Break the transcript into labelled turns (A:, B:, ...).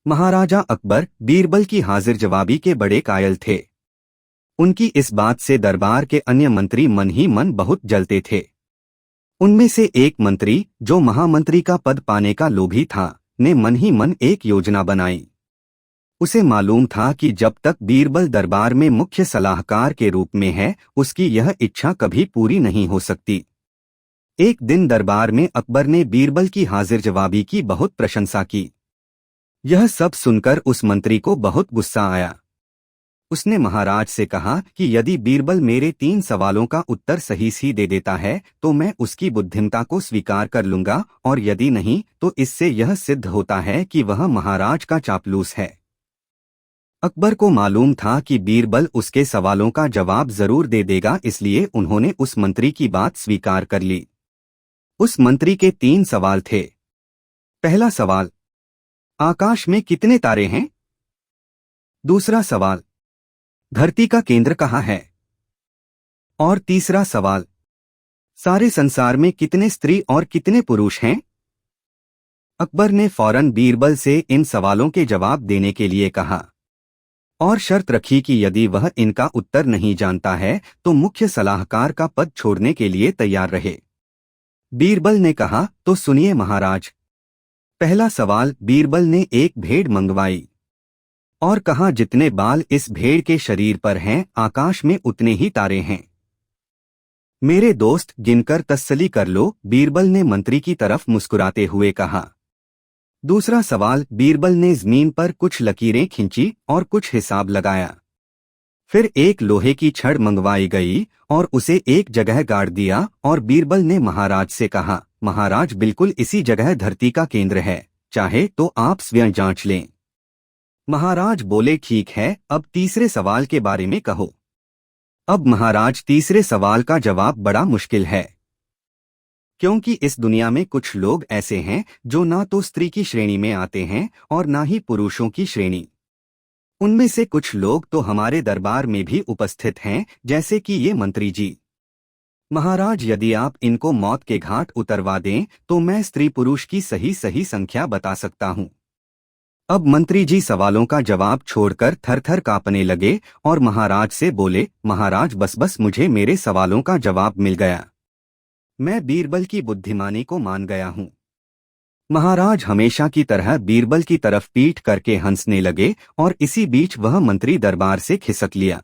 A: महाराजा अकबर बीरबल की हाजिर जवाबी के बड़े कायल थे। उनकी इस बात से दरबार के अन्य मंत्री मन ही मन बहुत जलते थे। उनमें से एक मंत्री, जो महामंत्री का पद पाने का लोभी था, ने मन ही मन एक योजना बनाई। उसे मालूम था कि जब तक बीरबल दरबार में मुख्य सलाहकार के रूप में है, उसकी यह इच्छा कभी पूरी नहीं हो सकती। एक दिन दरबार में अकबर ने बीरबल की हाजिर जवाबी की बहुत प्रशंसा की। यह सब सुनकर उस मंत्री को बहुत गुस्सा आया। उसने महाराज से कहा कि यदि बीरबल मेरे 3 सवालों का उत्तर सही दे देता है तो मैं उसकी बुद्धिमत्ता को स्वीकार कर लूंगा, और यदि नहीं तो इससे यह सिद्ध होता है कि वह महाराज का चापलूस है। अकबर को मालूम था कि बीरबल उसके सवालों का जवाब जरूर दे देगा, इसलिए उन्होंने उस मंत्री की बात स्वीकार कर ली। उस मंत्री के 3 सवाल थे। पहला सवाल, आकाश में कितने तारे हैं? दूसरा सवाल, धरती का केंद्र कहाँ है? और तीसरा सवाल, सारे संसार में कितने स्त्री और कितने पुरुष हैं? अकबर ने फौरन बीरबल से इन सवालों के जवाब देने के लिए कहा और शर्त रखी कि यदि वह इनका उत्तर नहीं जानता है तो मुख्य सलाहकार का पद छोड़ने के लिए तैयार रहे। बीरबल ने कहा, तो सुनिए महाराज। पहला सवाल, बीरबल ने एक भेड़ मंगवाई और कहा, जितने बाल इस भेड़ के शरीर पर हैं, आकाश में उतने ही तारे हैं। मेरे दोस्त, गिनकर तसल्ली कर लो, बीरबल ने मंत्री की तरफ मुस्कुराते हुए कहा। दूसरा सवाल, बीरबल ने जमीन पर कुछ लकीरें खींची और कुछ हिसाब लगाया। फिर एक लोहे की छड़ मंगवाई गई और उसे एक जगह गाड़ दिया, और बीरबल ने महाराज से कहा, महाराज, बिल्कुल इसी जगह धरती का केंद्र है, चाहे तो आप स्वयं जांच लें। महाराज बोले, ठीक है, अब तीसरे सवाल के बारे में कहो। अब महाराज, तीसरे सवाल का जवाब बड़ा मुश्किल है, क्योंकि इस दुनिया में कुछ लोग ऐसे हैं जो ना तो स्त्री की श्रेणी में आते हैं और ना ही पुरुषों की श्रेणी। उनमें से कुछ लोग तो हमारे दरबार में भी उपस्थित हैं, जैसे कि ये मंत्री जी। महाराज, यदि आप इनको मौत के घाट उतरवा दें तो मैं स्त्री पुरुष की सही सही संख्या बता सकता हूँ। अब मंत्री जी सवालों का जवाब छोड़कर थर-थर कांपने लगे और महाराज से बोले, महाराज, बस मुझे मेरे सवालों का जवाब मिल गया। मैं बीरबल की बुद्धिमानी को मान गया हूँ। महाराज हमेशा की तरह बीरबल की तरफ पीठ करके हंसने लगे और इसी बीच वह मंत्री दरबार से खिसक लिया।